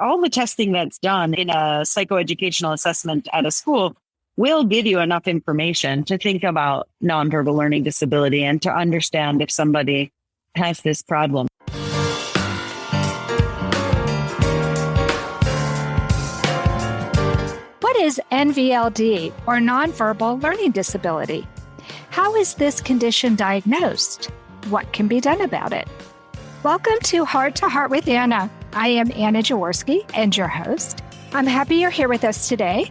all the testing that's done in a psychoeducational assessment at a school will give you enough information to think about nonverbal learning disability and to understand if somebody has this problem. What is Nvld, or nonverbal learning disability? How is this condition diagnosed? What can be done about it? Welcome to Heart with Anna. I am Anna Jaworski and your host. I'm happy you're here with us today.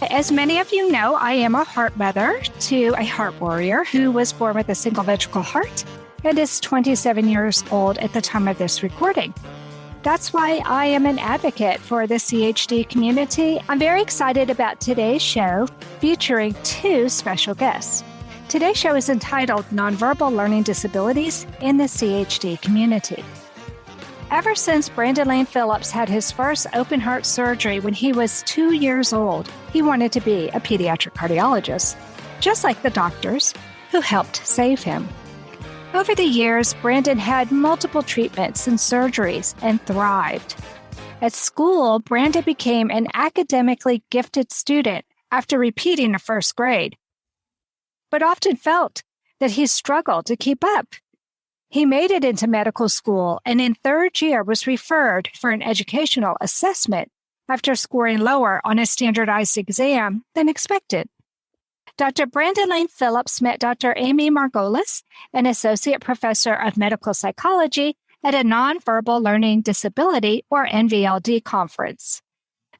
As many of you know, I am a heart mother to a heart warrior who was born with a single ventricle heart and is 27 years old at the time of this recording. That's why I am an advocate for the CHD community. I'm very excited about today's show featuring two special guests. Today's show is entitled Nonverbal Learning Disabilities in the CHD Community. Ever since Brandon Lane Phillips had his first open heart surgery when he was 2 years old, he wanted to be a pediatric cardiologist, just like the doctors who helped save him. Over the years, Brandon had multiple treatments and surgeries and thrived. At school, Brandon became an academically gifted student after repeating the first grade, but often felt that he struggled to keep up. He made it into medical school and in third year was referred for an educational assessment after scoring lower on a standardized exam than expected. Dr. Brandon Lane Phillips met Dr. Amy Margolis, an associate professor of medical psychology, at a Nonverbal Learning Disability, or Nvld, conference.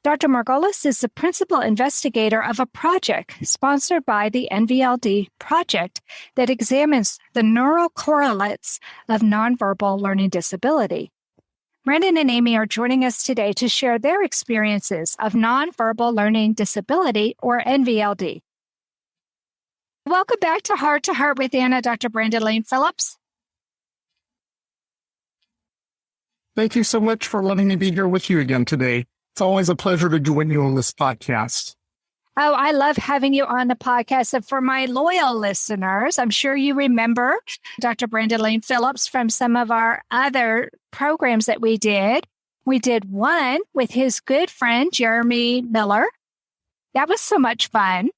Dr. Margolis is the principal investigator of a project sponsored by the Nvld project that examines the neural correlates of nonverbal learning disability. Brandon and Amy are joining us today to share their experiences of nonverbal learning disability, or Nvld. Welcome back to Heart with Anna, Dr. Brandon Lane Phillips. Thank you so much for letting me be here with you again today. It's always a pleasure to join you on this podcast. Oh, I love having you on the podcast. And for my loyal listeners, I'm sure you remember Dr. Brandon Lane Phillips from some of our other programs that we did. We did one with his good friend, Jeremy Miller. That was so much fun.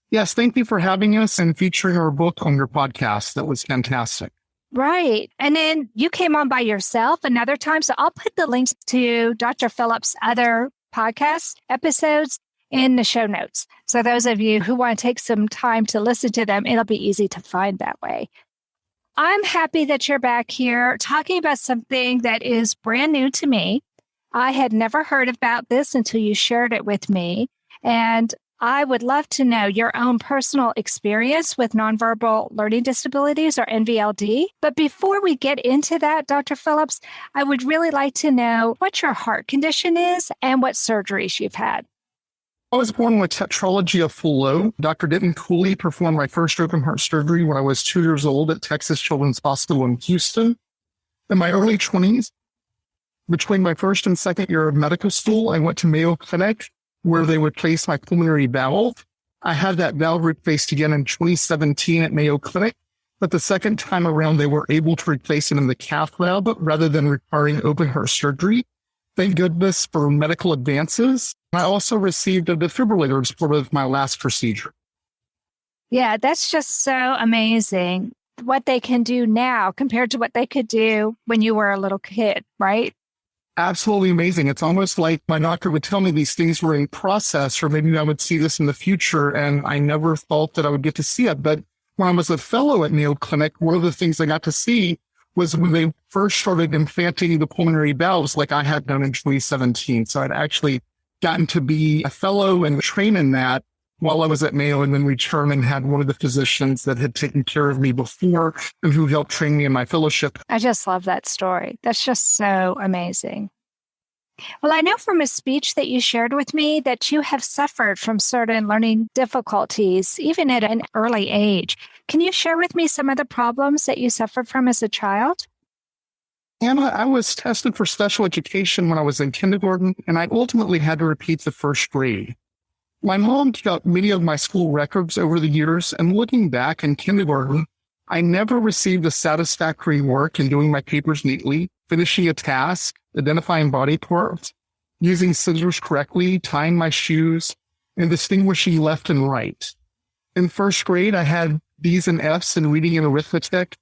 Yes, thank you for having us and featuring our book on your podcast. That was fantastic. Right. And then you came on by yourself another time. So I'll put the links to Dr. Phillips' other podcast episodes in the show notes. So those of you who want to take some time to listen to them, it'll be easy to find that way. I'm happy that you're back here talking about something that is brand new to me. I had never heard about this until you shared it with me. And I would love to know your own personal experience with nonverbal learning disabilities, or Nvld. But before we get into that, Dr. Phillips, I would really like to know what your heart condition is and what surgeries you've had. I was born with tetralogy of Fallot. Dr. Denton Cooley performed my first open heart surgery when I was 2 years old at Texas Children's Hospital in Houston. In my early 20s, between my first and second year of medical school, I went to Mayo Clinic, where they would place my pulmonary valve. I had that valve replaced again in 2017 at Mayo Clinic, but the second time around, they were able to replace it in the cath lab rather than requiring open heart surgery. Thank goodness for medical advances. I also received a defibrillator as part of my last procedure. Yeah, that's just so amazing what they can do now compared to what they could do when you were a little kid, right? Absolutely amazing. It's almost like my doctor would tell me these things were in process, or maybe I would see this in the future, and I never thought that I would get to see it. But when I was a fellow at Mayo Clinic, one of the things I got to see was when they first started implanting the pulmonary valves like I had done in 2017. So I'd actually gotten to be a fellow and train in that while I was at Mayo, and then returned and had one of the physicians that had taken care of me before and who helped train me in my fellowship. I just love that story. That's just so amazing. Well, I know from a speech that you shared with me that you have suffered from certain learning difficulties, even at an early age. Can you share with me some of the problems that you suffered from as a child? Anna, I was tested for special education when I was in kindergarten, and I ultimately had to repeat the first grade. My mom kept many of my school records over the years, and looking back in kindergarten, I never received a satisfactory work in doing my papers neatly, finishing a task, identifying body parts, using scissors correctly, tying my shoes, and distinguishing left and right. In first grade, I had B's and F's in reading and arithmetic.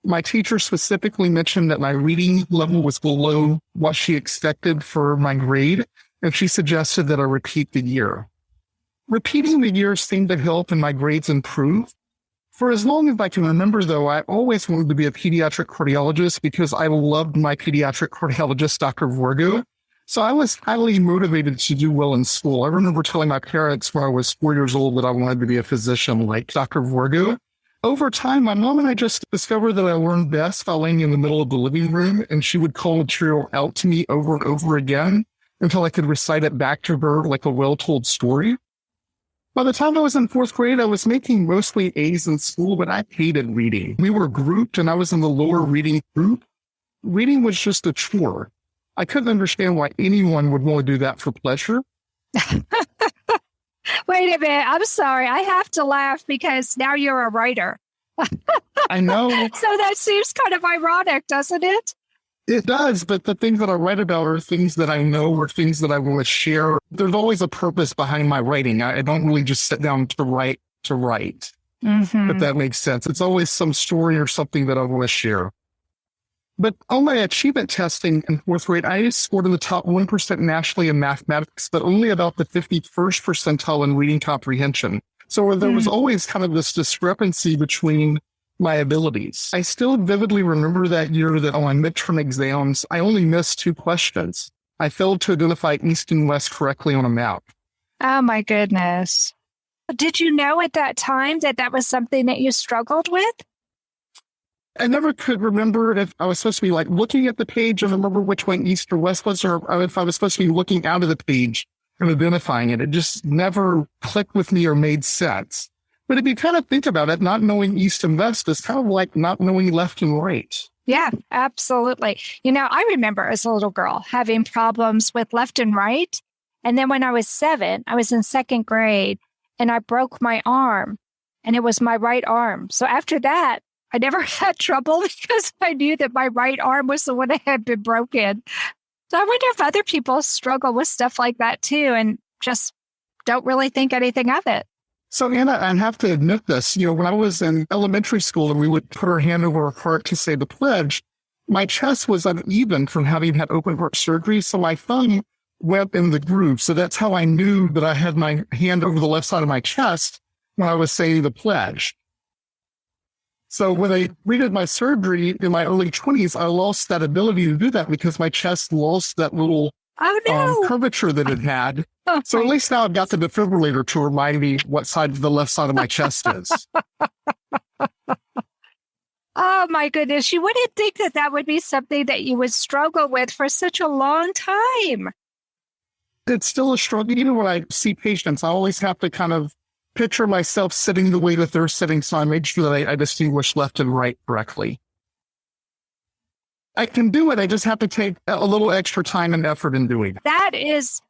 My teacher specifically mentioned that my reading level was below what she expected for my grade, and she suggested that I repeat the year. Repeating the year seemed to help and my grades improve. For as long as I can remember, though, I always wanted to be a pediatric cardiologist because I loved my pediatric cardiologist, Dr. Virgo. So I was highly motivated to do well in school. I remember telling my parents when I was 4 years old that I wanted to be a physician like Dr. Virgo. Over time, my mom and I just discovered that I learned best by laying in the middle of the living room, and she would call material out to me over and over again until I could recite it back to her like a well-told story. By the time I was in fourth grade, I was making mostly A's in school, but I hated reading. We were grouped and I was in the lower reading group. Reading was just a chore. I couldn't understand why anyone would want to do that for pleasure. Wait a minute. I'm sorry. I have to laugh because now you're a writer. I know. So that seems kind of ironic, doesn't it? It does, but the things that I write about are things that I know or things that I want to share. There's always a purpose behind my writing. I don't really just sit down to write, if that makes sense. It's always some story or something that I want to share. But on my achievement testing in fourth grade, I scored in the top 1% nationally in mathematics, but only about the 51st percentile in reading comprehension. So there was always kind of this discrepancy between my abilities. I still vividly remember that year that on my midterm exams, I only missed 2 questions. I failed to identify east and west correctly on a map. Oh, my goodness. Did you know at that time that that was something that you struggled with? I never could remember if I was supposed to be like looking at the page and remember which one east or west was, or if I was supposed to be looking out of the page and identifying it. It just never clicked with me or made sense. But if you kind of think about it, not knowing east and west is kind of like not knowing left and right. Yeah, absolutely. You know, I remember as a little girl having problems with left and right. And then when I was 7, I was in 2nd grade and I broke my arm and it was my right arm. So after that, I never had trouble because I knew that my right arm was the one that had been broken. So I wonder if other people struggle with stuff like that too and just don't really think anything of it. So, Anna, I have to admit this. You know, when I was in elementary school and we would put our hand over our heart to say the pledge, my chest was uneven from having had open heart surgery. So my thumb went in the groove. So that's how I knew that I had my hand over the left side of my chest when I was saying the pledge. So when I redid my surgery in my early 20s, I lost that ability to do that because my chest lost that little curvature that it had. So at least now I've got the defibrillator to remind me what side the left side of my chest is. Oh, my goodness. You wouldn't think that that would be something that you would struggle with for such a long time. It's still a struggle. Even when I see patients, I always have to kind of picture myself sitting the way that they're sitting, so I make sure that I distinguish left and right correctly. I can do it. I just have to take a little extra time and effort in doing it. That is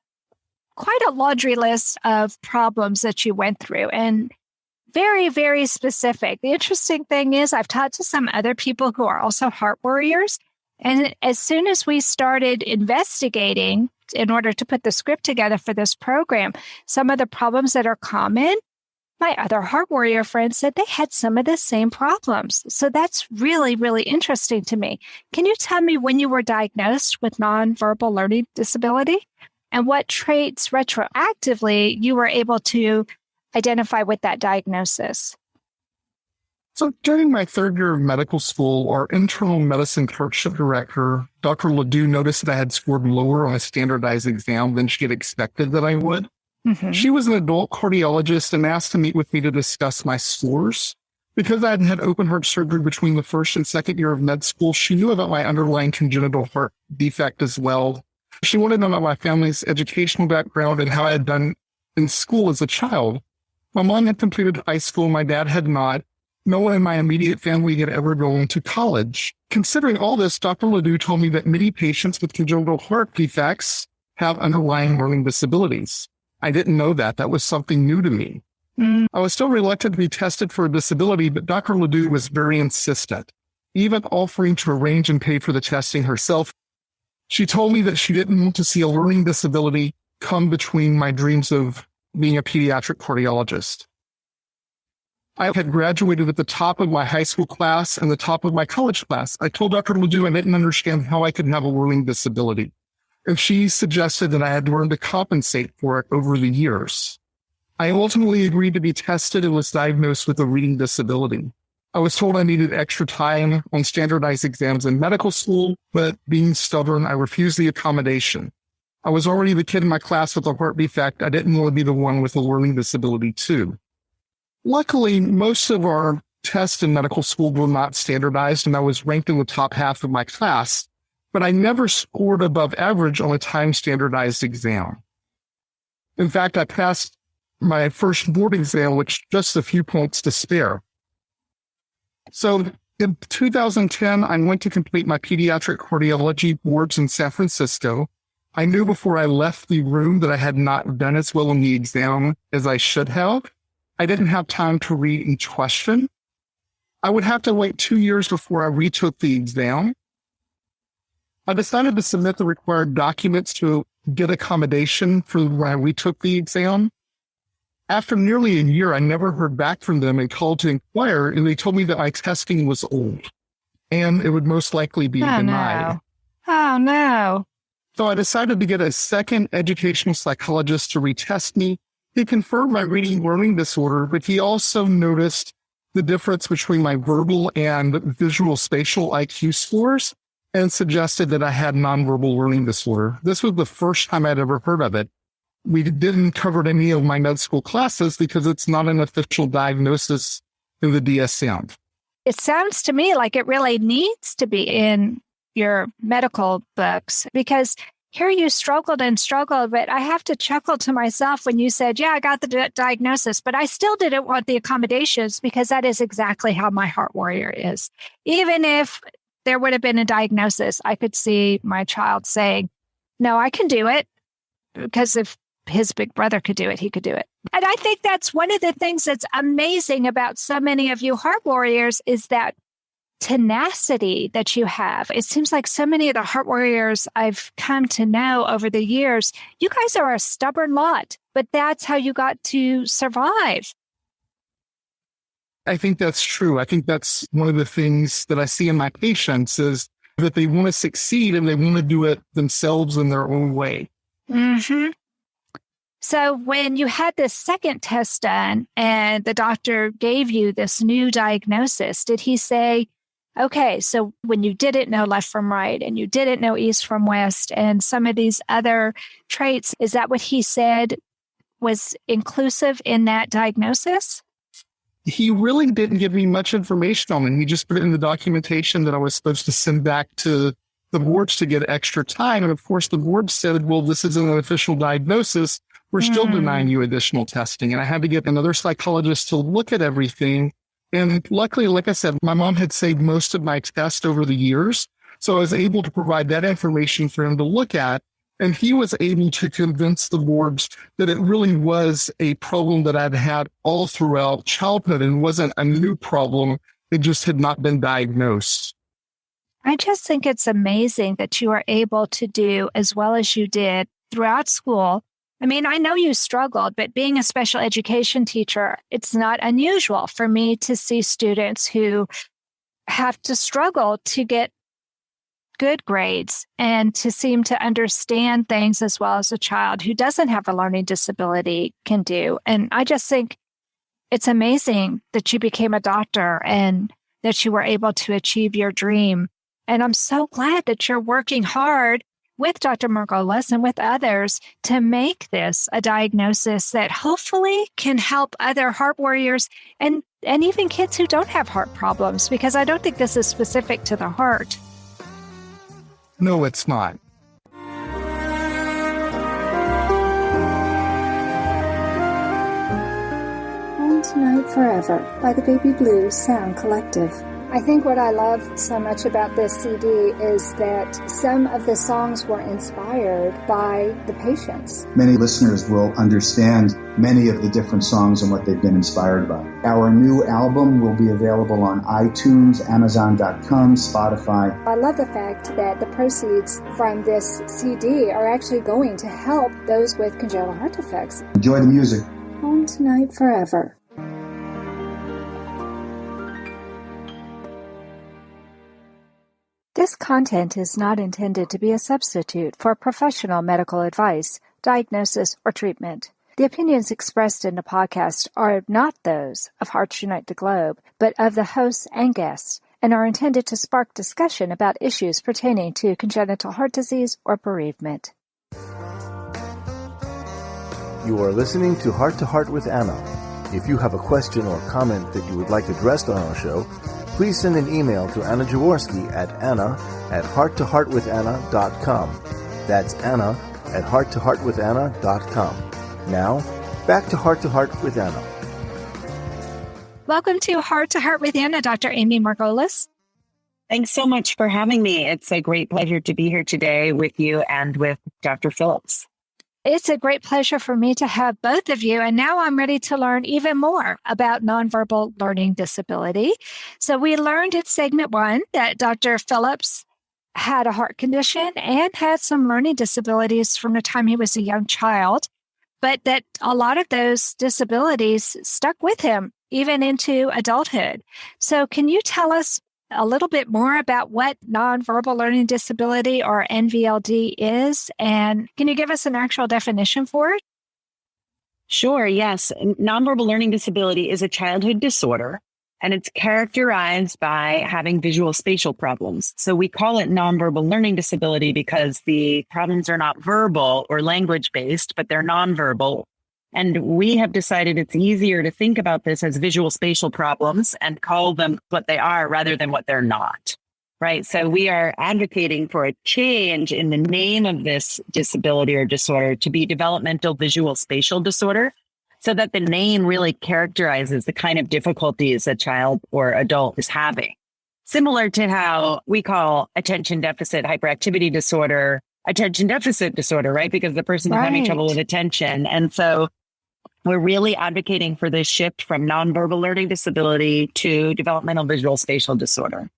quite a laundry list of problems that you went through and very, very specific. The interesting thing is I've talked to some other people who are also heart warriors. And as soon as we started investigating in order to put the script together for this program, some of the problems that are common, my other heart warrior friends said they had some of the same problems. So that's really, really interesting to me. Can you tell me when you were diagnosed with nonverbal learning disability and what traits retroactively you were able to identify with that diagnosis? So during my 3rd year of medical school, our internal medicine clerkship director, Dr. Ledoux, noticed that I had scored lower on a standardized exam than she had expected that I would. Mm-hmm. She was an adult cardiologist and asked to meet with me to discuss my scores. Because I had had open heart surgery between the 1st and 2nd year of med school, she knew about my underlying congenital heart defect as well. She wanted to know about my family's educational background and how I had done in school as a child. My mom had completed high school, my dad had not. No one in my immediate family had ever gone to college. Considering all this, Dr. Ledoux told me that many patients with congenital heart defects have underlying learning disabilities. I didn't know that. That was something new to me. I was still reluctant to be tested for a disability, but Dr. Ledoux was very insistent, even offering to arrange and pay for the testing herself. She told me that she didn't want to see a learning disability come between my dreams of being a pediatric cardiologist. I had graduated at the top of my high school class and the top of my college class. I told Dr. Ledoux I didn't understand how I could have a learning disability. And she suggested that I had to learn to compensate for it over the years. I ultimately agreed to be tested and was diagnosed with a reading disability. I was told I needed extra time on standardized exams in medical school, but being stubborn, I refused the accommodation. I was already the kid in my class with a heart defect. I didn't want to be the one with a learning disability too. Luckily, most of our tests in medical school were not standardized, and I was ranked in the top half of my class, but I never scored above average on a time-standardized exam. In fact, I passed my first board exam with just a few points to spare. So in 2010, I went to complete my pediatric cardiology boards in San Francisco. I knew before I left the room that I had not done as well on the exam as I should have. I didn't have time to read each question. I would have to wait 2 years before I retook the exam. I decided to submit the required documents to get accommodation for when I retook the exam. After nearly a year, I never heard back from them and called to inquire, and they told me that my testing was old and it would most likely be denied. No. Oh, no. So I decided to get a second educational psychologist to retest me. He confirmed my reading learning disorder, but he also noticed the difference between my verbal and visual-spatial IQ scores and suggested that I had nonverbal learning disorder. This was the first time I'd ever heard of it. We didn't cover any of my med school classes because it's not an official diagnosis in the DSM. It sounds to me like it really needs to be in your medical books, because here you struggled and struggled, but I have to chuckle to myself when you said, yeah, I got the diagnosis, but I still didn't want the accommodations, because that is exactly how my heart warrior is. Even if there would have been a diagnosis, I could see my child saying, no, I can do it, because if his big brother could do it, he could do it. And I think that's one of the things that's amazing about so many of you heart warriors is that tenacity that you have. It seems like so many of the heart warriors I've come to know over the years, you guys are a stubborn lot, but that's how you got to survive. I think that's true. I think that's one of the things that I see in my patients is that they want to succeed and they want to do it themselves in their own way. Mm-hmm. So when you had this second test done and the doctor gave you this new diagnosis, did he say, okay, so when you didn't know left from right and you didn't know east from west and some of these other traits, is that what he said was inclusive in that diagnosis? He really didn't give me much information on it. He just put it in the documentation that I was supposed to send back to the boards to get extra time. And of course, the board said, well, this isn't an official diagnosis. We're still denying you additional testing. And I had to get another psychologist to look at everything. And luckily, like I said, my mom had saved most of my tests over the years. So I was able to provide that information for him to look at. And he was able to convince the boards that it really was a problem that I'd had all throughout childhood and wasn't a new problem. It just had not been diagnosed. I just think it's amazing that you are able to do as well as you did throughout school. I mean, I know you struggled, but being a special education teacher, it's not unusual for me to see students who have to struggle to get good grades and to seem to understand things as well as a child who doesn't have a learning disability can do. And I just think it's amazing that you became a doctor and that you were able to achieve your dream. And I'm so glad that you're working hard with Dr. Margolis and with others to make this a diagnosis that hopefully can help other heart warriors and even kids who don't have heart problems, because I don't think this is specific to the heart. No, it's not. Home Tonight Forever by the Baby Blues Sound Collective. I think what I love so much about this CD is that some of the songs were inspired by the patients. Many listeners will understand many of the different songs and what they've been inspired by. Our new album will be available on iTunes, Amazon.com, Spotify. I love the fact that the proceeds from this CD are actually going to help those with congenital heart defects. Enjoy the music. Home tonight forever. This content is not intended to be a substitute for professional medical advice, diagnosis, or treatment. The opinions expressed in the podcast are not those of Hearts Unite the Globe, but of the hosts and guests, and are intended to spark discussion about issues pertaining to congenital heart disease or bereavement. You are listening to Heart with Anna. If you have a question or comment that you would like addressed on our show, please send an email to Anna Jaworski at anna@hearttoheartwithanna.com. That's anna@hearttoheartwithanna.com. Now, back to Heart with Anna. Welcome to Heart with Anna, Dr. Amy Margolis. Thanks so much for having me. It's a great pleasure to be here today with you and with Dr. Phillips. It's a great pleasure for me to have both of you. And now I'm ready to learn even more about nonverbal learning disability. So we learned in segment 1 that Dr. Phillips had a heart condition and had some learning disabilities from the time he was a young child, but that a lot of those disabilities stuck with him even into adulthood. So can you tell us a little bit more about what nonverbal learning disability, or NVLD, is? And can you give us an actual definition for it? Sure, yes. Nonverbal learning disability is a childhood disorder, and it's characterized by having visual-spatial problems. So we call it nonverbal learning disability because the problems are not verbal or language-based, but they're nonverbal. And we have decided it's easier to think about this as visual-spatial problems and call them what they are rather than what they're not, right? So we are advocating for a change in the name of this disability or disorder to be developmental visual-spatial disorder, so that the name really characterizes the kind of difficulties a child or adult is having. Similar to how we call attention deficit hyperactivity disorder attention deficit disorder, right? Because the person is having trouble with attention. And so we're really advocating for this shift from nonverbal learning disability to developmental visual-spatial disorder.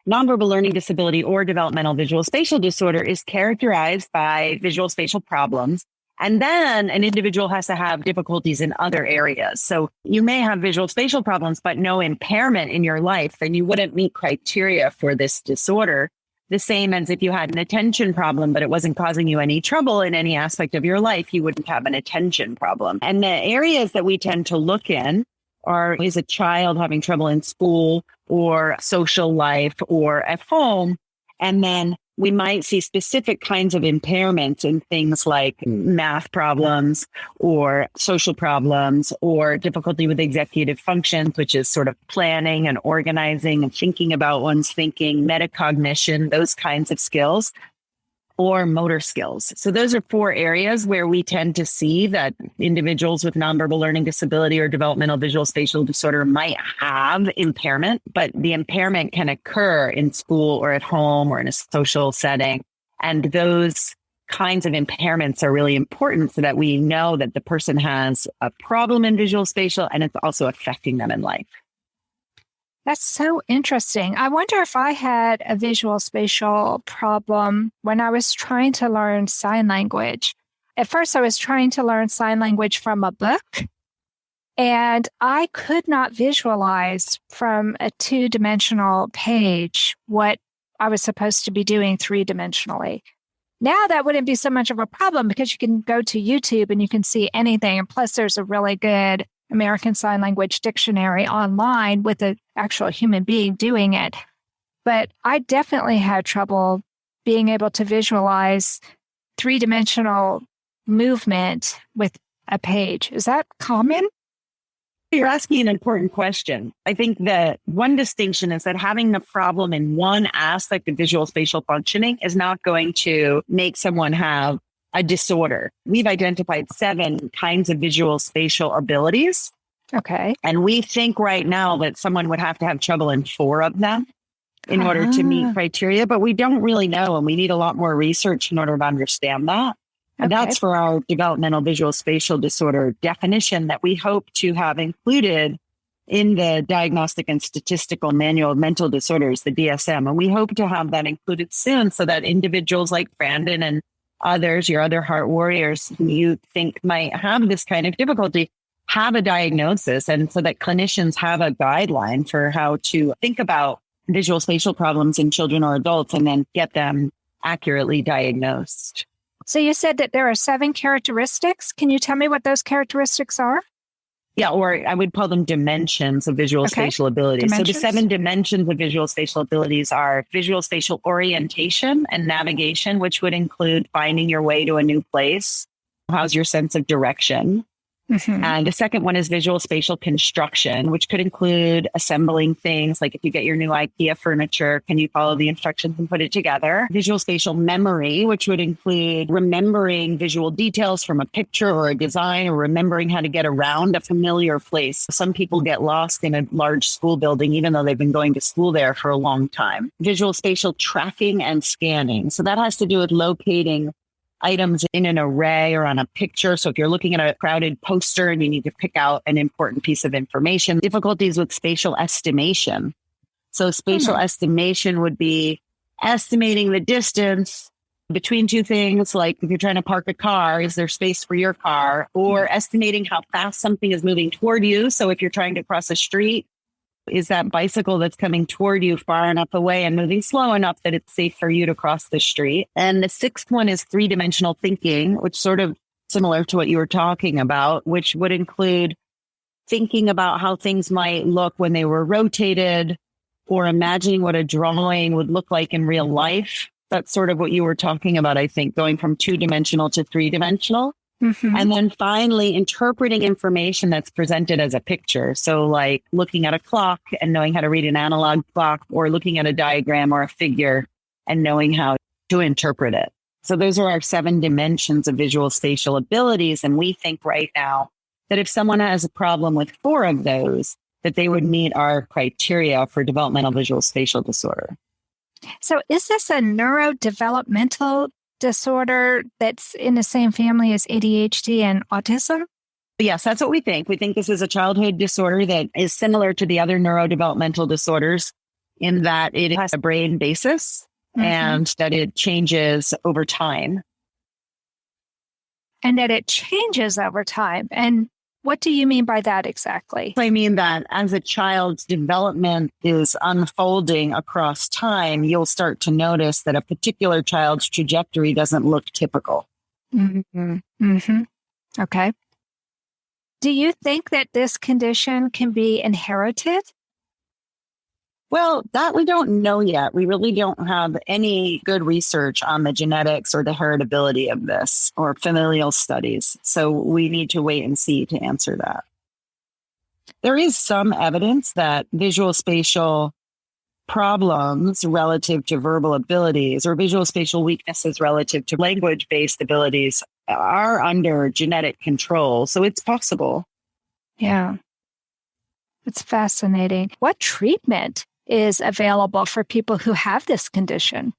Nonverbal learning disability or developmental visual-spatial disorder is characterized by visual-spatial problems. And then an individual has to have difficulties in other areas. So you may have visual-spatial problems, but no impairment in your life, then you wouldn't meet criteria for this disorder. The same as if you had an attention problem, but it wasn't causing you any trouble in any aspect of your life, you wouldn't have an attention problem. And the areas that we tend to look in are, is a child having trouble in school or social life or at home? And then we might see specific kinds of impairments in things like math problems or social problems or difficulty with executive functions, which is sort of planning and organizing and thinking about one's thinking, metacognition, those kinds of skills, or motor skills. So those are 4 areas where we tend to see that individuals with nonverbal learning disability or developmental visual-spatial disorder might have impairment, but the impairment can occur in school or at home or in a social setting. And those kinds of impairments are really important so that we know that the person has a problem in visual-spatial and it's also affecting them in life. That's so interesting. I wonder if I had a visual-spatial problem when I was trying to learn sign language. At first, I was trying to learn sign language from a book, and I could not visualize from a 2-dimensional page what I was supposed to be doing 3-dimensionally. Now that wouldn't be so much of a problem because you can go to YouTube and you can see anything. And plus, there's a really good American Sign Language dictionary online with an actual human being doing it. But I definitely had trouble being able to visualize 3-dimensional movement with a page. Is that common? You're asking an important question. I think that one distinction is that having the problem in one aspect of visual spatial functioning is not going to make someone have a disorder. We've identified 7 kinds of visual spatial abilities. Okay. And we think right now that someone would have to have trouble in 4 of them in order to meet criteria, but we don't really know. And we need a lot more research in order to understand that. And that's for our developmental visual spatial disorder definition that we hope to have included in the Diagnostic and Statistical Manual of Mental Disorders, the DSM. And we hope to have that included soon so that individuals like Brandon and others, your other heart warriors who you think might have this kind of difficulty, have a diagnosis. And so that clinicians have a guideline for how to think about visual spatial problems in children or adults and then get them accurately diagnosed. So you said that there are 7 characteristics. Can you tell me what those characteristics are? Yeah, or I would call them dimensions of visual spatial abilities. Dimensions? So the 7 dimensions of visual spatial abilities are visual spatial orientation and navigation, which would include finding your way to a new place. How's your sense of direction? And the second one is visual spatial construction, which could include assembling things. Like if you get your new IKEA furniture, can you follow the instructions and put it together? Visual spatial memory, which would include remembering visual details from a picture or a design, or remembering how to get around a familiar place. Some people get lost in a large school building, even though they've been going to school there for a long time. Visual spatial tracking and scanning. So that has to do with locating items in an array or on a picture. So if you're looking at a crowded poster and you need to pick out an important piece of information, difficulties with spatial estimation. So spatial estimation would be estimating the distance between 2 things. Like if you're trying to park a car, is there space for your car? Or estimating how fast something is moving toward you. So if you're trying to cross a street, is that bicycle that's coming toward you far enough away and moving slow enough that it's safe for you to cross the street? And the 6th one is 3-dimensional thinking, which sort of similar to what you were talking about, which would include thinking about how things might look when they were rotated, or imagining what a drawing would look like in real life. That's sort of what you were talking about, I think, going from 2-dimensional to 3-dimensional. And then finally, interpreting information that's presented as a picture. So like looking at a clock and knowing how to read an analog clock, or looking at a diagram or a figure and knowing how to interpret it. So those are our 7 dimensions of visual spatial abilities. And we think right now that if someone has a problem with 4 of those, that they would meet our criteria for developmental visual spatial disorder. So is this a neurodevelopmental disorder that's in the same family as ADHD and autism? Yes, that's what we think. We think this is a childhood disorder that is similar to the other neurodevelopmental disorders in that it has a brain basis and that it changes over time. And that it changes over time. And what do you mean by that exactly? I mean that as a child's development is unfolding across time, you'll start to notice that a particular child's trajectory doesn't look typical. Okay. Do you think that this condition can be inherited? Well, that we don't know yet. We really don't have any good research on the genetics or the heritability of this or familial studies. So we need to wait and see to answer that. There is some evidence that visual spatial problems relative to verbal abilities or visual spatial weaknesses relative to language-based abilities are under genetic control. So it's possible. Yeah. It's fascinating. What treatment is available for people who have this condition?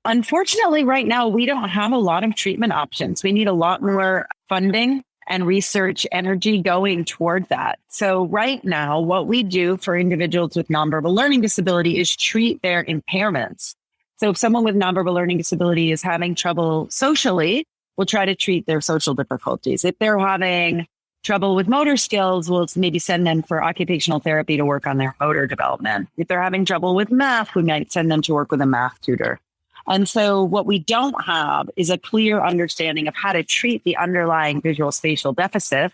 Unfortunately, right now, we don't have a lot of treatment options. We need a lot more funding and research energy going toward that. So right now, what we do for individuals with nonverbal learning disability is treat their impairments. So if someone with nonverbal learning disability is having trouble socially, we'll try to treat their social difficulties. If they're having trouble with motor skills, we'll maybe send them for occupational therapy to work on their motor development. If they're having trouble with math, we might send them to work with a math tutor. And so what we don't have is a clear understanding of how to treat the underlying visual spatial deficit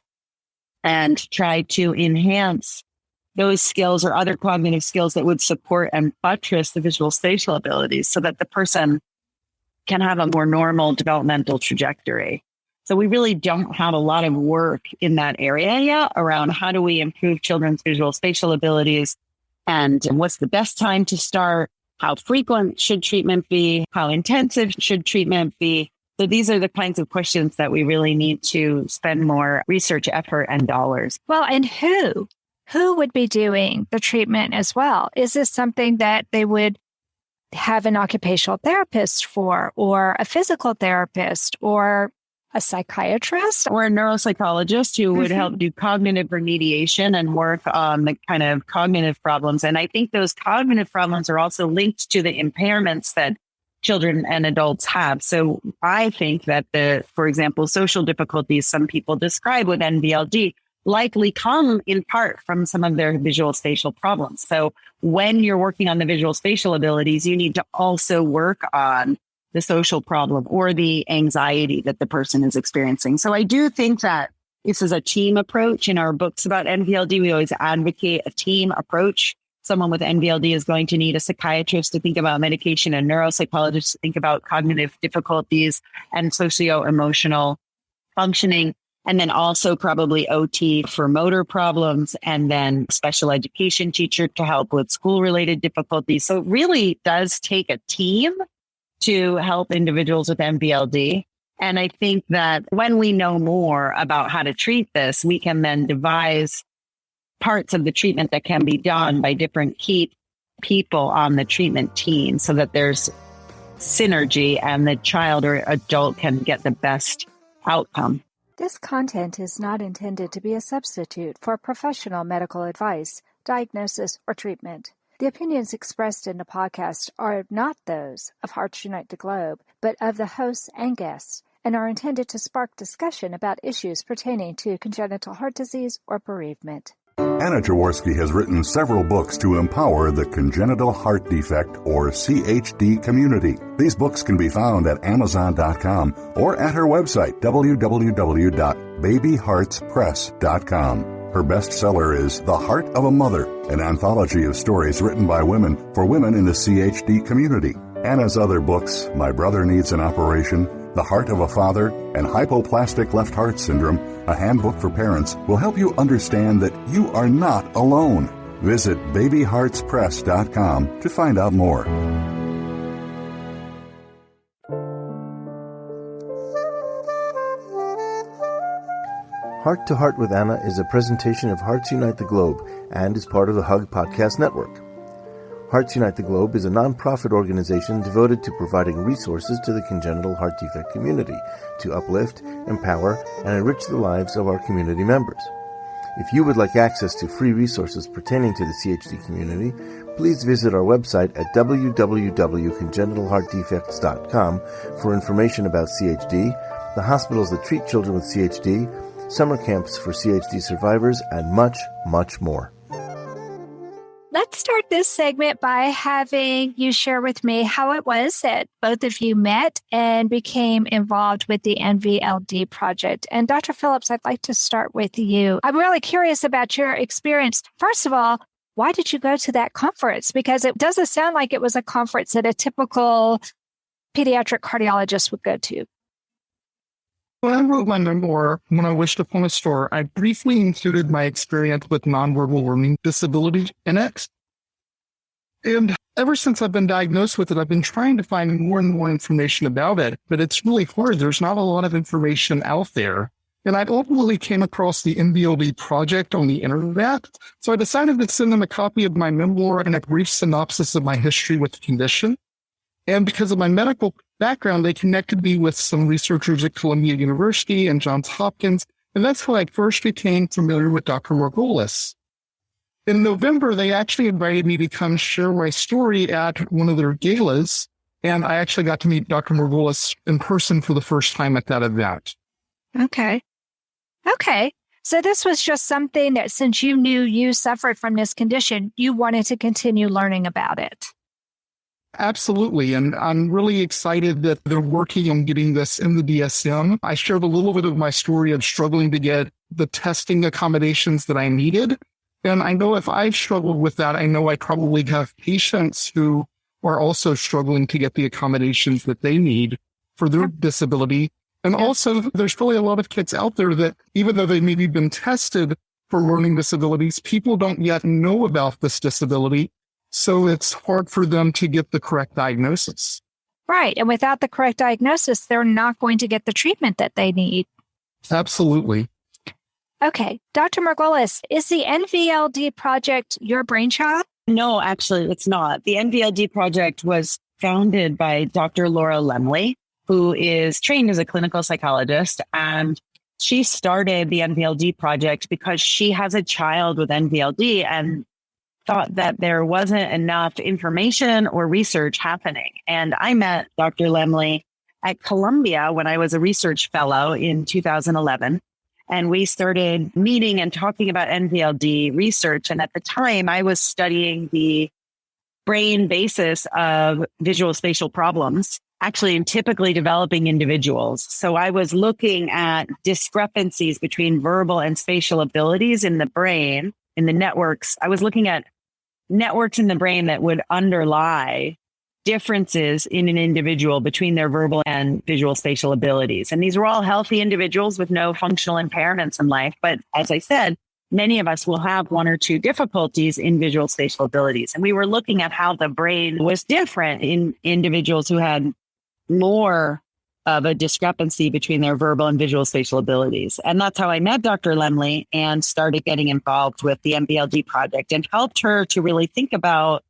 and try to enhance those skills or other cognitive skills that would support and buttress the visual spatial abilities so that the person can have a more normal developmental trajectory. So we really don't have a lot of work in that area yet around how do we improve children's visual spatial abilities and what's the best time to start, how frequent should treatment be, how intensive should treatment be. So these are the kinds of questions that we really need to spend more research effort and dollars. Well, and who would be doing the treatment as well? Is this something that they would have an occupational therapist for, or a physical therapist, or a psychiatrist? Or a neuropsychologist who would help do cognitive remediation and work on the kind of cognitive problems. And I think those cognitive problems are also linked to the impairments that children and adults have. So I think that for example, social difficulties some people describe with NVLD likely come in part from some of their visual-spatial problems. So when you're working on the visual-spatial abilities, you need to also work on the social problem or the anxiety that the person is experiencing. So I do think that this is a team approach. In our books about NVLD, we always advocate a team approach. Someone with NVLD is going to need a psychiatrist to think about medication, a neuropsychologist to think about cognitive difficulties and socio-emotional functioning, and then also probably OT for motor problems, and then special education teacher to help with school-related difficulties. So it really does take a team to help individuals with NVLD. And I think that when we know more about how to treat this, we can then devise parts of the treatment that can be done by different key people on the treatment team so that there's synergy and the child or adult can get the best outcome. This content is not intended to be a substitute for professional medical advice, diagnosis, or treatment. The opinions expressed in the podcast are not those of Hearts Unite the Globe, but of the hosts and guests, and are intended to spark discussion about issues pertaining to congenital heart disease or bereavement. Anna Jaworski has written several books to empower the congenital heart defect, or CHD, community. These books can be found at Amazon.com or at her website, www.babyheartspress.com. Her bestseller is The Heart of a Mother, an anthology of stories written by women for women in the CHD community. Anna's other books, My Brother Needs an Operation, The Heart of a Father, and Hypoplastic Left Heart Syndrome, a handbook for parents, will help you understand that you are not alone. Visit babyheartspress.com to find out more. Heart to Heart with Anna is a presentation of Hearts Unite the Globe and is part of the HUG Podcast Network. Hearts Unite the Globe is a non-profit organization devoted to providing resources to the congenital heart defect community to uplift, empower, and enrich the lives of our community members. If you would like access to free resources pertaining to the CHD community, please visit our website at www.congenitalheartdefects.com for information about CHD, the hospitals that treat children with CHD, summer camps for CHD survivors, and much, much more. Let's start this segment by having you share with me how it was that both of you met and became involved with the NVLD project. And Dr. Phillips, I'd like to start with you. I'm really curious about your experience. First of all, why did you go to that conference? Because it doesn't sound like it was a conference that a typical pediatric cardiologist would go to. When I wrote my memoir, When I Wished Upon a Star, I briefly included my experience with nonverbal learning disability, NX. And ever since I've been diagnosed with it, I've been trying to find more and more information about it, but it's really hard. There's not a lot of information out there. And I ultimately came across the NVLD project on the internet. So I decided to send them a copy of my memoir and a brief synopsis of my history with the condition. And because of my medical background, they connected me with some researchers at Columbia University and Johns Hopkins, and that's how I first became familiar with Dr. Margolis. In November, they actually invited me to come share my story at one of their galas, and I actually got to meet Dr. Margolis in person for the first time at that event. Okay. So this was just something that, since you knew you suffered from this condition, you wanted to continue learning about it. Absolutely. And I'm really excited that they're working on getting this in the DSM. I shared a little bit of my story of struggling to get the testing accommodations that I needed. And I know if I've struggled with that, I know I probably have patients who are also struggling to get the accommodations that they need for their disability. And also, there's probably a lot of kids out there that, even though they maybe been tested for learning disabilities, people don't yet know about this disability. So it's hard for them to get the correct diagnosis. Right. And without the correct diagnosis, they're not going to get the treatment that they need. Absolutely. Okay. Dr. Margolis, is the NVLD project your brainchild? No, actually, it's not. The NVLD project was founded by Dr. Laura Lemley, who is trained as a clinical psychologist. And she started the NVLD project because she has a child with NVLD and thought that there wasn't enough information or research happening. And I met Dr. Lemley at Columbia when I was a research fellow in 2011. And we started meeting and talking about NVLD research. And at the time, I was studying the brain basis of visual-spatial problems, actually in typically developing individuals. So I was looking at discrepancies between verbal and spatial abilities in the brain, in the networks. I was looking at networks in the brain that would underlie differences in an individual between their verbal and visual spatial abilities. And these were all healthy individuals with no functional impairments in life. But as I said, many of us will have one or two difficulties in visual spatial abilities. And we were looking at how the brain was different in individuals who had more of a discrepancy between their verbal and visual spatial abilities. And that's how I met Dr. Lemley and started getting involved with the NVLD project and helped her to really think about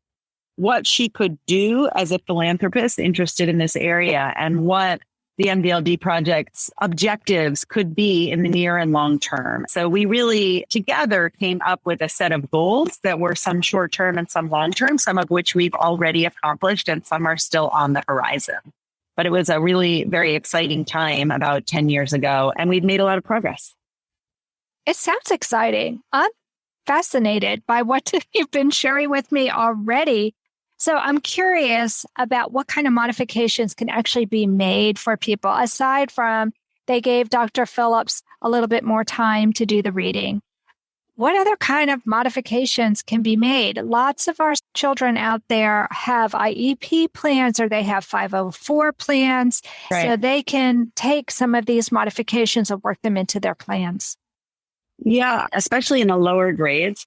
what she could do as a philanthropist interested in this area and what the NVLD project's objectives could be in the near and long term. So we really together came up with a set of goals that were some short term and some long term, some of which we've already accomplished and some are still on the horizon. But it was a really very exciting time about 10 years ago, and we've made a lot of progress. It sounds exciting. I'm fascinated by what you've been sharing with me already. So I'm curious about what kind of modifications can actually be made for people, aside from they gave Dr. Phillips a little bit more time to do the reading. What other kind of modifications can be made? Lots of our children out there have IEP plans or they have 504 plans, right? So they can take some of these modifications and work them into their plans. Yeah, especially in the lower grades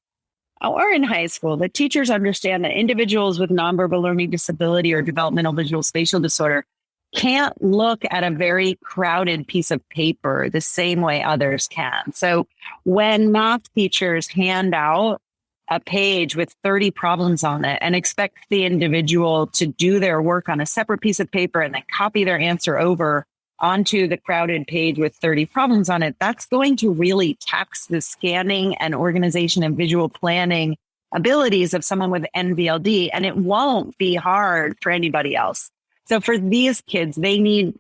or in high school, the teachers understand that individuals with nonverbal learning disability or developmental visual spatial disorder can't look at a very crowded piece of paper the same way others can. So when math teachers hand out a page with 30 problems on it and expect the individual to do their work on a separate piece of paper and then copy their answer over onto the crowded page with 30 problems on it, that's going to really tax the scanning and organization and visual planning abilities of someone with NVLD, and it won't be hard for anybody else. So for these kids, they need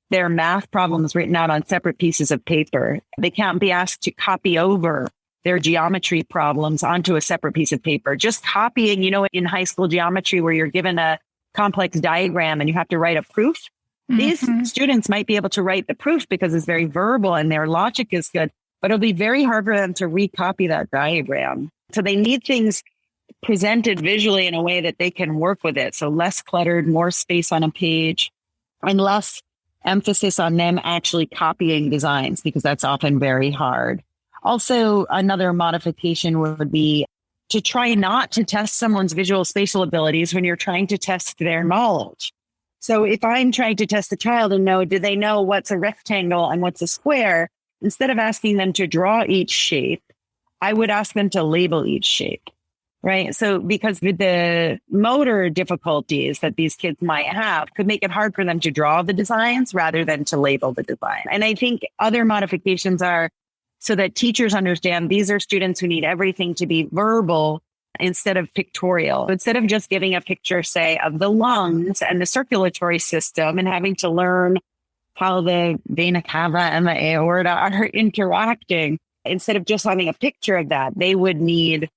their math problems written out on separate pieces of paper. They can't be asked to copy over their geometry problems onto a separate piece of paper. Just copying, in high school geometry where you're given a complex diagram and you have to write a proof. Mm-hmm. These students might be able to write the proof because it's very verbal and their logic is good, but it'll be very hard for them to recopy that diagram. So they need things presented visually in a way that they can work with it. So less cluttered, more space on a page, and less emphasis on them actually copying designs because that's often very hard. Also, another modification would be to try not to test someone's visual spatial abilities when you're trying to test their knowledge. So if I'm trying to test a child and know, do they know what's a rectangle and what's a square? Instead of asking them to draw each shape, I would ask them to label each shape. Right. So because the motor difficulties that these kids might have could make it hard for them to draw the designs rather than to label the design. And I think other modifications are so that teachers understand these are students who need everything to be verbal instead of pictorial. Instead of just giving a picture, say, of the lungs and the circulatory system and having to learn how the vena cava and the aorta are interacting, instead of just having a picture of that, they would need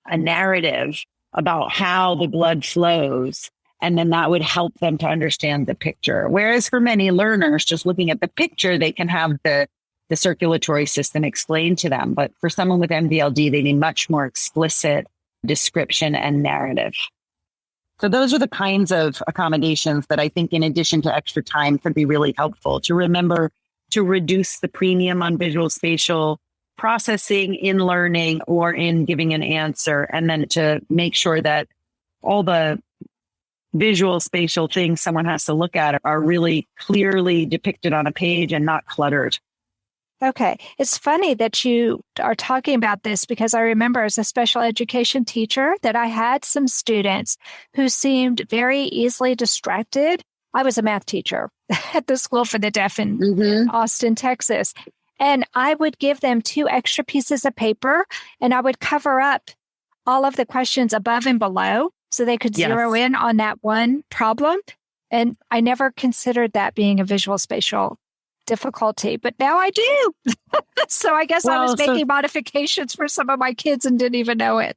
a narrative about how the blood flows. And then that would help them to understand the picture. Whereas for many learners, just looking at the picture, they can have the circulatory system explained to them. But for someone with NVLD, they need much more explicit description and narrative. So those are the kinds of accommodations that I think, in addition to extra time, could be really helpful to remember to reduce the premium on visual spatial processing in learning or in giving an answer, and then to make sure that all the visual spatial things someone has to look at are really clearly depicted on a page and not cluttered. Okay. It's funny that you are talking about this because I remember as a special education teacher that I had some students who seemed very easily distracted. I was a math teacher at the School for the Deaf in Austin, Texas. And I would give them 2 extra pieces of paper and I would cover up all of the questions above and below so they could zero in on that one problem. And I never considered that being a visual spatial difficulty, but now I do. So I guess I was making modifications for some of my kids and didn't even know it.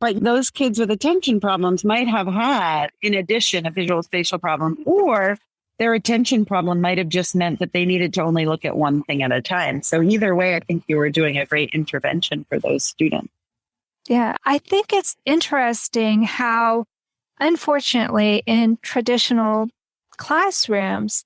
But those kids with attention problems might have had, in addition, a visual spatial problem, or their attention problem might have just meant that they needed to only look at one thing at a time. So either way, I think you were doing a great intervention for those students. Yeah, I think it's interesting how, unfortunately, in traditional classrooms,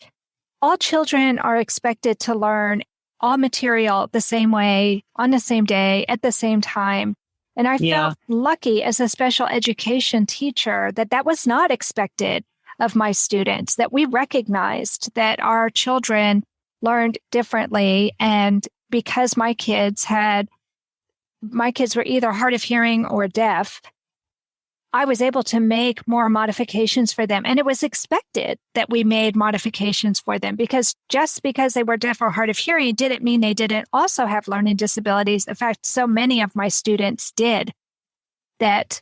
all children are expected to learn all material the same way, on the same day, at the same time. And I felt lucky as a special education teacher that that was not expected of my students, that we recognized that our children learned differently. And because my kids were either hard of hearing or deaf, I was able to make more modifications for them. And it was expected that we made modifications for them because just because they were deaf or hard of hearing didn't mean they didn't also have learning disabilities. In fact, so many of my students did that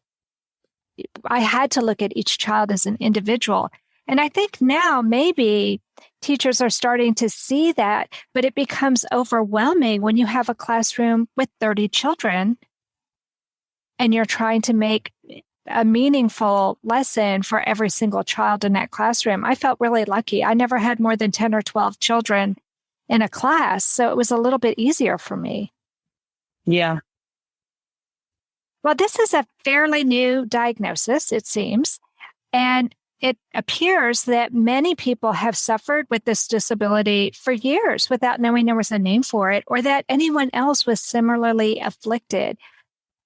I had to look at each child as an individual. And I think now maybe teachers are starting to see that, but it becomes overwhelming when you have a classroom with 30 children and you're trying to make a meaningful lesson for every single child in that classroom. I felt really lucky. I never had more than 10 or 12 children in a class, so it was a little bit easier for me. Yeah. Well, this is a fairly new diagnosis, it seems, and it appears that many people have suffered with this disability for years without knowing there was a name for it or that anyone else was similarly afflicted.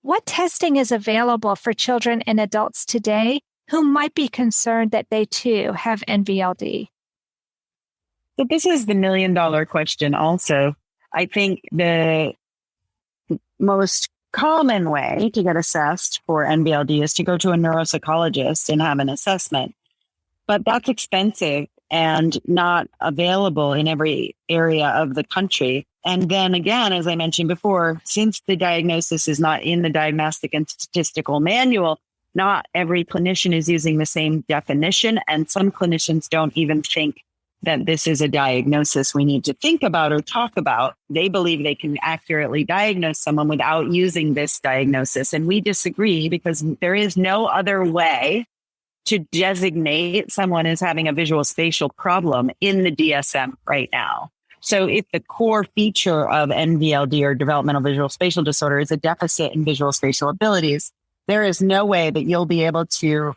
What testing is available for children and adults today who might be concerned that they too have NVLD? So this is the $1 million question also. I think the most common way to get assessed for NVLD is to go to a neuropsychologist and have an assessment. But that's expensive and not available in every area of the country. And then again, as I mentioned before, since the diagnosis is not in the Diagnostic and Statistical Manual, not every clinician is using the same definition. And some clinicians don't even think that this is a diagnosis we need to think about or talk about. They believe they can accurately diagnose someone without using this diagnosis. And we disagree because there is no other way to designate someone as having a visual spatial problem in the DSM right now. So if the core feature of NVLD or developmental visual spatial disorder is a deficit in visual spatial abilities, there is no way that you'll be able to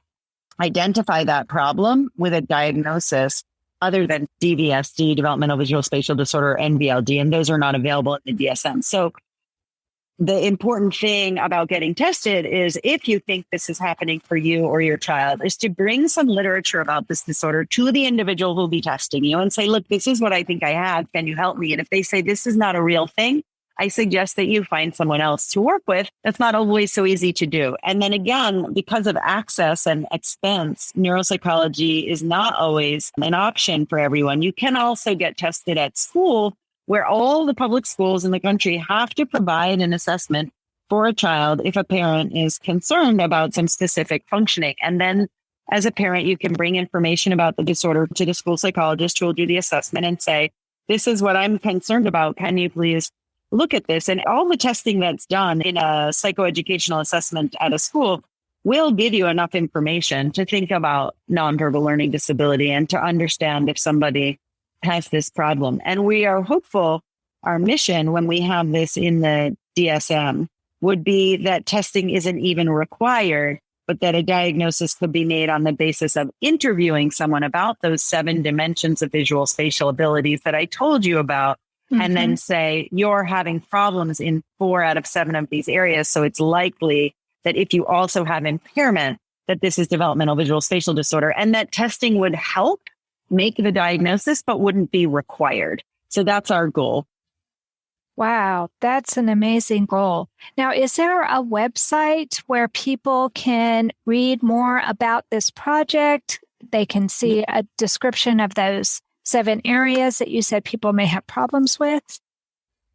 identify that problem with a diagnosis other than DVSD, developmental visual spatial disorder, or NVLD, and those are not available in the DSM. So the important thing about getting tested is if you think this is happening for you or your child is to bring some literature about this disorder to the individual who'll be testing you and say, look, this is what I think I have. Can you help me? And if they say this is not a real thing, I suggest that you find someone else to work with. That's not always so easy to do. And then again, because of access and expense, neuropsychology is not always an option for everyone. You can also get tested at school, where all the public schools in the country have to provide an assessment for a child if a parent is concerned about some specific functioning. And then as a parent, you can bring information about the disorder to the school psychologist who will do the assessment and say, this is what I'm concerned about. Can you please look at this? And all the testing that's done in a psychoeducational assessment at a school will give you enough information to think about nonverbal learning disability and to understand if somebody has this problem. And we are hopeful our mission when we have this in the DSM would be that testing isn't even required, but that a diagnosis could be made on the basis of interviewing someone about those 7 dimensions of visual spatial abilities that I told you about, and then say, you're having problems in 4 out of 7 of these areas. So it's likely that if you also have impairment, that this is developmental visual-spatial disorder, and that testing would help make the diagnosis, but wouldn't be required. So that's our goal. Wow, that's an amazing goal. Now, is there a website where people can read more about this project? They can see a description of those 7 areas that you said people may have problems with?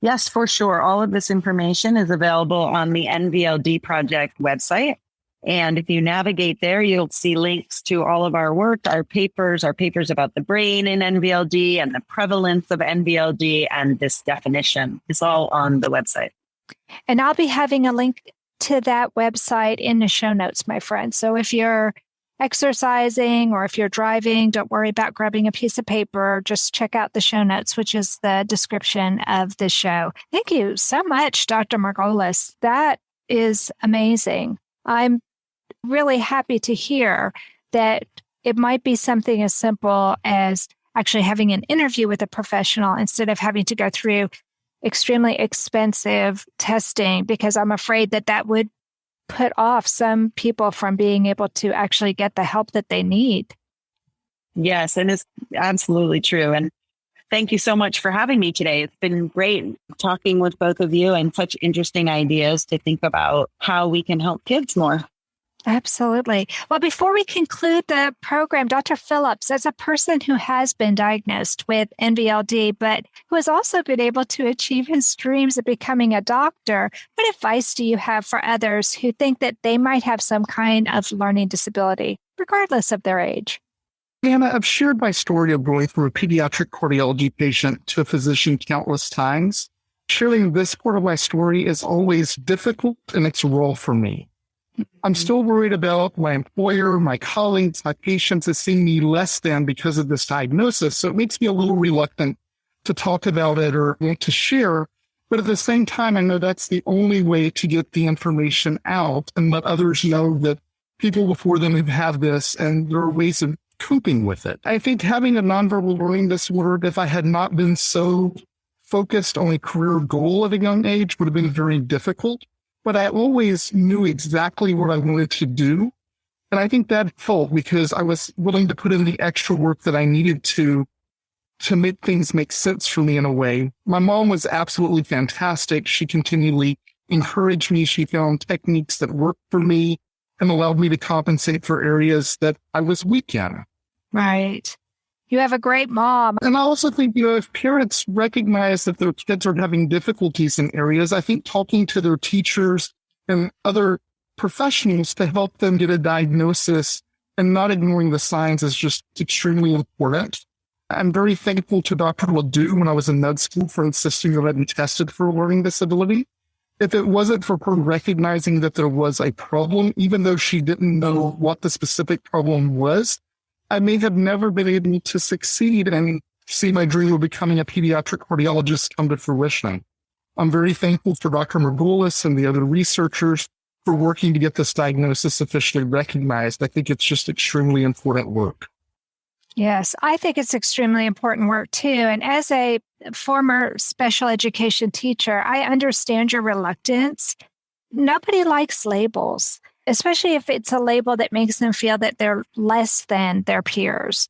Yes, for sure. All of this information is available on the Nvld project website. And if you navigate there, you'll see links to all of our work, our papers about the brain in Nvld and the prevalence of Nvld and this definition. It's all on the website. And I'll be having a link to that website in the show notes, my friend. So if you're exercising or if you're driving, don't worry about grabbing a piece of paper. Just check out the show notes, which is the description of the show. Thank you so much, Dr. Margolis. That is amazing. I'm really happy to hear that it might be something as simple as actually having an interview with a professional instead of having to go through extremely expensive testing, because I'm afraid that that would put off some people from being able to actually get the help that they need. Yes, and it's absolutely true. And thank you so much for having me today. It's been great talking with both of you and such interesting ideas to think about how we can help kids more. Absolutely. Well, before we conclude the program, Dr. Phillips, as a person who has been diagnosed with Nvld, but who has also been able to achieve his dreams of becoming a doctor, what advice do you have for others who think that they might have some kind of learning disability, regardless of their age? Anna, I've shared my story of going from a pediatric cardiology patient to a physician countless times. Sharing this part of my story is always difficult, and it's raw for me. I'm still worried about my employer, my colleagues, my patients as seeing me less than because of this diagnosis. So it makes me a little reluctant to talk about it or want to share. But at the same time, I know that's the only way to get the information out and let others know that people before them have this and there are ways of coping with it. I think having a nonverbal learning disorder, if I had not been so focused on a career goal at a young age, would have been very difficult. But I always knew exactly what I wanted to do. And I think that helped because I was willing to put in the extra work that I needed to make things make sense for me in a way. My mom was absolutely fantastic. She continually encouraged me. She found techniques that worked for me and allowed me to compensate for areas that I was weak in. Right. You have a great mom. And I also think, if parents recognize that their kids are having difficulties in areas, I think talking to their teachers and other professionals to help them get a diagnosis and not ignoring the signs is just extremely important. I'm very thankful to Dr. Ledoux when I was in med school for insisting that I be tested for a learning disability. If it wasn't for her recognizing that there was a problem, even though she didn't know what the specific problem was, I may have never been able to succeed and see my dream of becoming a pediatric cardiologist come to fruition. I'm very thankful for Dr. Margolis and the other researchers for working to get this diagnosis officially recognized. I think it's just extremely important work. Yes, I think it's extremely important work too. And as a former special education teacher, I understand your reluctance. Nobody likes labels, especially if it's a label that makes them feel that they're less than their peers.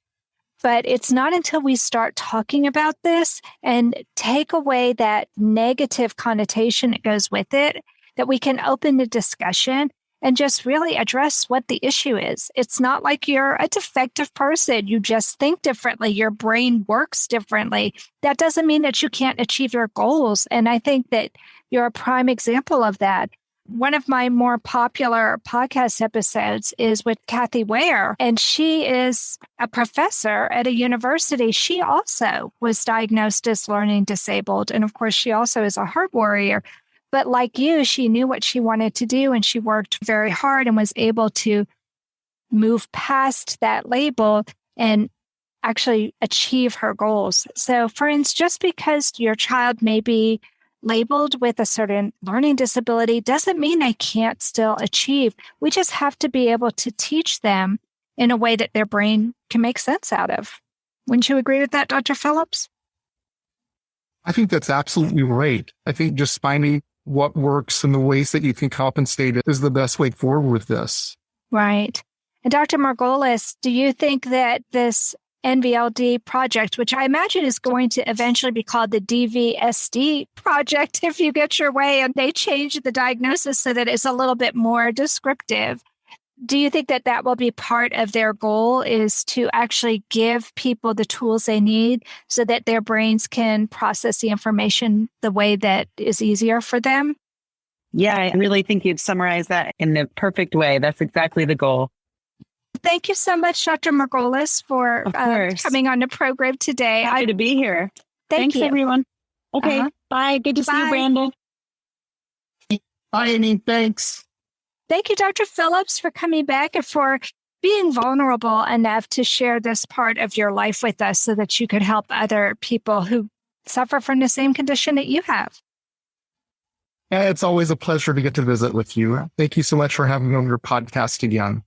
But it's not until we start talking about this and take away that negative connotation that goes with it that we can open the discussion and just really address what the issue is. It's not like you're a defective person. You just think differently. Your brain works differently. That doesn't mean that you can't achieve your goals. And I think that you're a prime example of that. One of my more popular podcast episodes is with Kathy Ware, and she is a professor at a university. She also was diagnosed as learning disabled. And of course, she also is a heart warrior. But like you, she knew what she wanted to do, and she worked very hard and was able to move past that label and actually achieve her goals. So, friends, just because your child may be labeled with a certain learning disability doesn't mean they can't still achieve. We just have to be able to teach them in a way that their brain can make sense out of. Wouldn't you agree with that, Dr. Phillips? I think that's absolutely right. I think just finding what works and the ways that you can compensate it is the best way forward with this. Right. And Dr. Margolis, do you think that this NVLD project, which I imagine is going to eventually be called the DVSD project if you get your way and they change the diagnosis so that it's a little bit more descriptive, do you think that that will be part of their goal, is to actually give people the tools they need so that their brains can process the information the way that is easier for them? Yeah, I really think you've summarized that in the perfect way. That's exactly the goal. Thank you so much, Dr. Margolis, for coming on the program today. Happy to be here. Thanks, everyone. Okay, bye. Good to see you, Brandon. Bye, Amy. Thanks. Thank you, Dr. Phillips, for coming back and for being vulnerable enough to share this part of your life with us so that you could help other people who suffer from the same condition that you have. Yeah, it's always a pleasure to get to visit with you. Thank you so much for having me on your podcast again.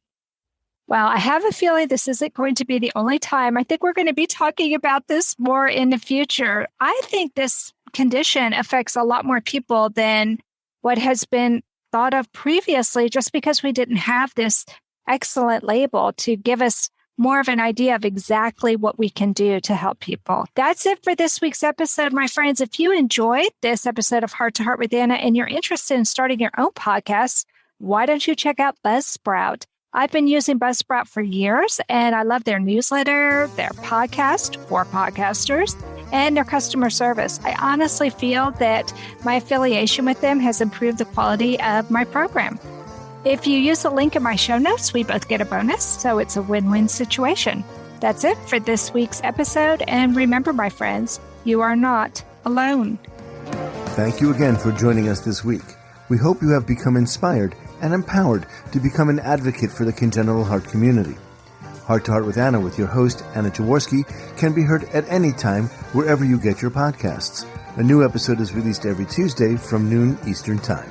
Well, I have a feeling this isn't going to be the only time. I think we're going to be talking about this more in the future. I think this condition affects a lot more people than what has been thought of previously, just because we didn't have this excellent label to give us more of an idea of exactly what we can do to help people. That's it for this week's episode, my friends. If you enjoyed this episode of Heart to Heart with Anna and you're interested in starting your own podcast, why don't you check out Buzzsprout? I've been using Buzzsprout for years, and I love their newsletter, their podcast for podcasters, and their customer service. I honestly feel that my affiliation with them has improved the quality of my program. If you use the link in my show notes, we both get a bonus, so it's a win-win situation. That's it for this week's episode, and remember, my friends, you are not alone. Thank you again for joining us this week. We hope you have become inspired and empowered to become an advocate for the congenital heart community. Heart to Heart with Anna with your host, Anna Jaworski, can be heard at any time wherever you get your podcasts. A new episode is released every Tuesday from noon Eastern Time.